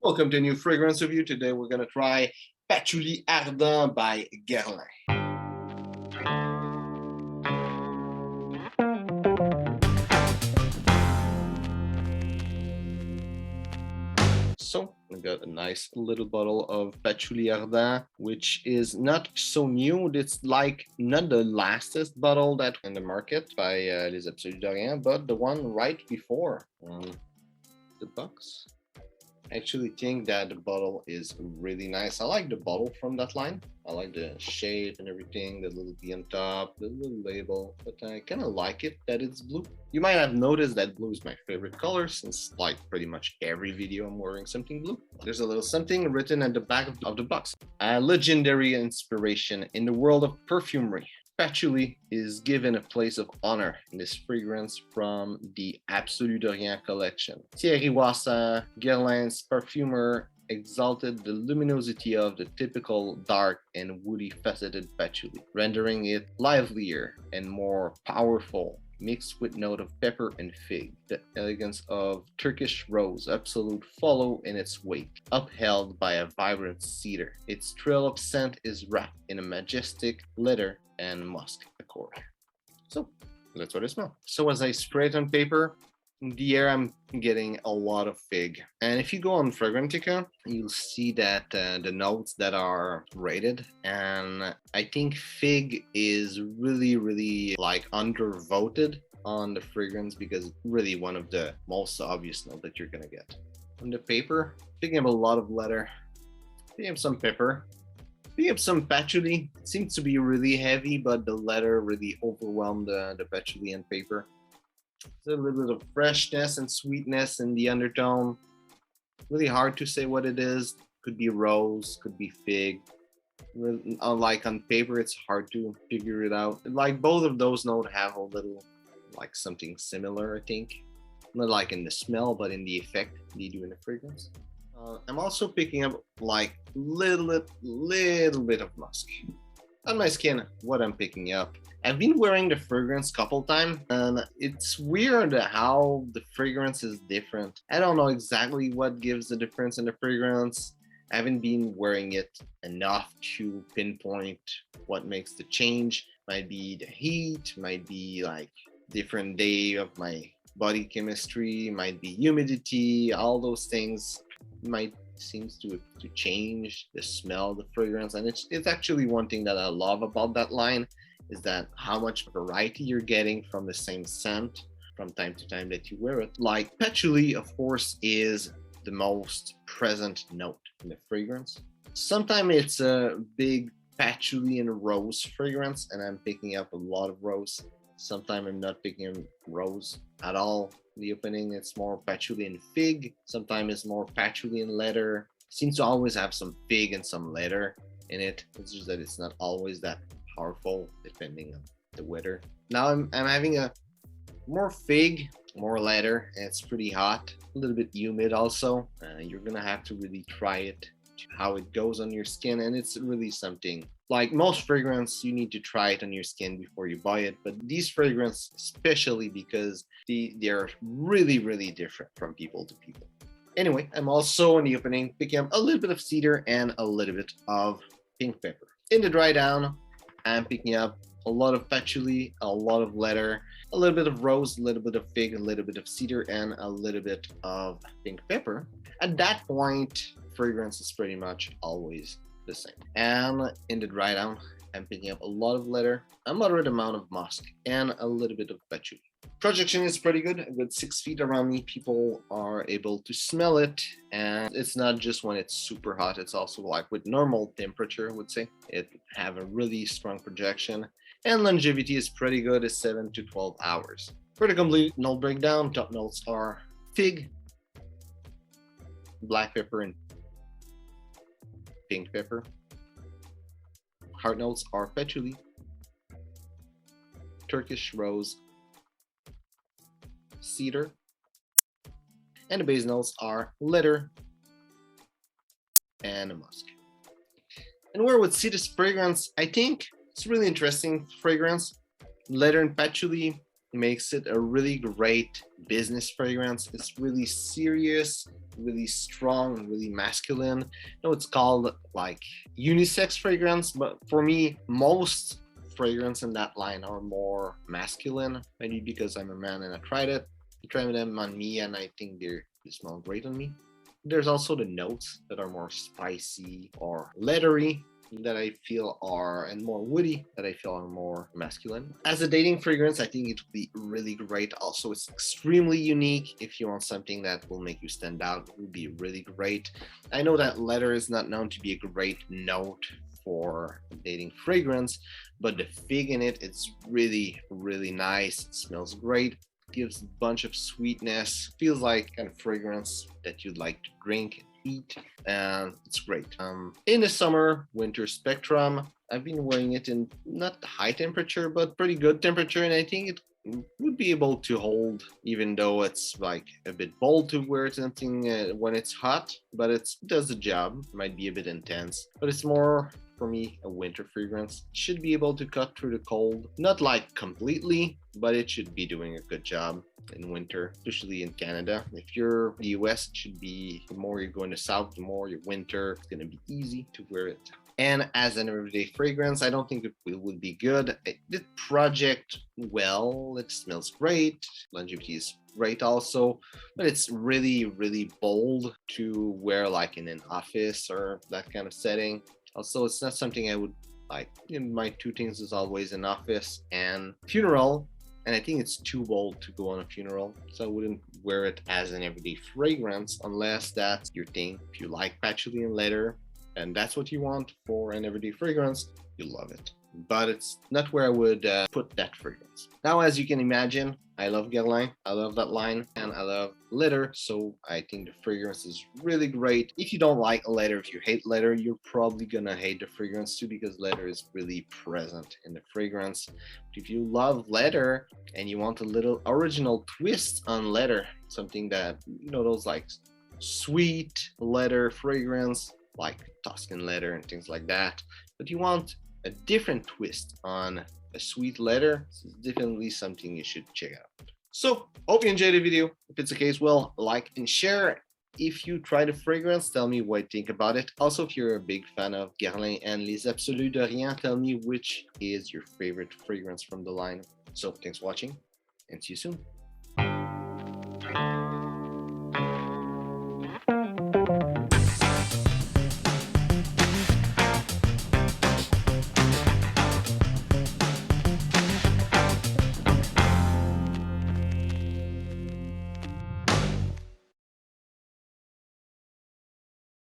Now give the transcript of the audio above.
Welcome to a new fragrance review. Today we're going to try Patchouli Ardent by Guerlain. So we got a nice little bottle of Patchouli Ardent, which is not so new. It's like not the lastest bottle that in the market by Les Absolu, but the one right before the box. I actually think that the bottle is really nice. I like the bottle from that line. I like the shape and everything, the little B on top, the little label, but I kind of like it that it's blue. You might have noticed that blue is my favorite color since like pretty much every video I'm wearing something blue. There's a little something written at the back of the box. A legendary inspiration in the world of perfumery. Patchouli is given a place of honor in this fragrance from the Absolu collection. Thierry Wassa, Guerlain's perfumer, exalted the luminosity of the typical dark and woody faceted patchouli, rendering it livelier and more powerful, mixed with note of pepper and fig. The elegance of Turkish rose absolute follow in its wake, upheld by a vibrant cedar. Its trail of scent is wrapped in a majestic leather and musk accord. So that's what I smell. So as I spray it on paper, in the air I'm getting a lot of fig. And if you go on Fragrantica, you'll see that the notes that are rated, and I think fig is really like undervoted on the fragrance because it's really one of the most obvious notes that you're gonna get. On the paper, picking up a lot of leather, picking up some pepper, we have some patchouli. It seems to be really heavy, but the leather really overwhelmed the patchouli and paper. There's a little bit of freshness and sweetness in the undertone. Really hard to say what it is. Could be rose, could be fig. Unlike on paper, it's hard to figure it out. Like both of those notes have a little like something similar, I think. Not like in the smell, but in the effect they do in the fragrance. I'm also picking up like little bit of musk on my skin. What I'm picking up, I've been wearing the fragrance couple times, and it's weird how the fragrance is different. I don't know exactly what gives the difference in the fragrance. I haven't been wearing it enough to pinpoint what makes the change. Might be the heat, might be like different day of my body chemistry, might be humidity, all those things might seems to change the smell of the fragrance. And it's actually one thing that I love about that line is that how much variety you're getting from the same scent from time to time that you wear it. Like patchouli, of course, is the most present note in the fragrance. Sometimes it's a big patchouli and rose fragrance, and I'm picking up a lot of rose. Sometimes I'm not picking up rose at all. The opening, it's more patchouli and fig. Sometimes it's more patchouli and leather. Seems to always have some fig and some leather in it. It's just that it's not always that powerful depending on the weather. Now I'm having a more fig, more leather, and it's pretty hot. A little bit humid also. You're gonna have to really try it, how it goes on your skin, and it's really something. Like most fragrance, you need to try it on your skin before you buy it, but these fragrance especially because they're really different from people to people. Anyway, I'm also in the opening picking up a little bit of cedar and a little bit of pink pepper. In the dry down, I'm picking up a lot of patchouli, a lot of leather, a little bit of rose, a little bit of fig, a little bit of cedar, and a little bit of pink pepper. At that point, fragrance is pretty much always the same. And in the dry down, I'm picking up a lot of leather, a moderate amount of musk, and a little bit of patchouli. Projection is pretty good. A good 6 feet around me, people are able to smell it, and it's not just when it's super hot. It's also like with normal temperature, I would say. It have a really strong projection, and longevity is pretty good. It's 7 to 12 hours. For the complete note breakdown, top notes are fig, black pepper, and pink pepper. Heart notes are patchouli, Turkish rose, cedar, and the base notes are leather and musk. And where would see this fragrance? I think it's really interesting fragrance. Leather and patchouli makes it a really great business fragrance. It's really serious, really strong, really masculine. You know, it's called like unisex fragrance, but for me, most fragrance in that line are more masculine. Maybe because I'm a man and I tried them on me, and I think they smell great on me. There's also the notes that are more spicy or leathery that I feel are, and more woody that I feel are more masculine. As a dating fragrance, I think it would be really great. Also, it's extremely unique. If you want something that will make you stand out, it would be really great. I know that leather is not known to be a great note for dating fragrance, but the fig in it, it's really, really nice. It smells great, gives a bunch of sweetness, feels like kind of fragrance that you'd like to drink and eat, and it's great. In the summer winter spectrum, I've been wearing it in not high temperature but pretty good temperature, and I think it would be able to hold, even though it's like a bit bold to wear something when it's hot, but it does the job. It might be a bit intense, but it's more, for me, a winter fragrance. It should be able to cut through the cold, not like completely, but it should be doing a good job in winter, especially in Canada. If you're the US, it should be, the more you're going to south, the more your winter, it's going to be easy to wear it. And as an everyday fragrance, I don't think it would be good. It did project well. It smells great. Longevity is great also, but it's really, really bold to wear like in an office or that kind of setting. Also, it's not something I would like. My two things is always an office and funeral, and I think it's too bold to go on a funeral, so I wouldn't wear it as an everyday fragrance unless that's your thing. If you like patchouli and leather, and that's what you want for an everyday fragrance, you love it. But it's not where I would put that fragrance. Now, as you can imagine, I love Guerlain, I love that line, and I love leather, so I think the fragrance is really great. If you don't like leather, if you hate leather, you're probably gonna hate the fragrance too, because leather is really present in the fragrance. But if you love leather and you want a little original twist on leather, something that, those like sweet leather fragrance, like Tuscan leather and things like that, but you want a different twist on a sweet leather, this is definitely something you should check out. So, hope you enjoyed the video. If it's the case, well, like and share. If you try the fragrance, tell me what you think about it. Also, if you're a big fan of Guerlain and Les Absolu de Rien, tell me which is your favorite fragrance from the line. So, thanks for watching, and see you soon.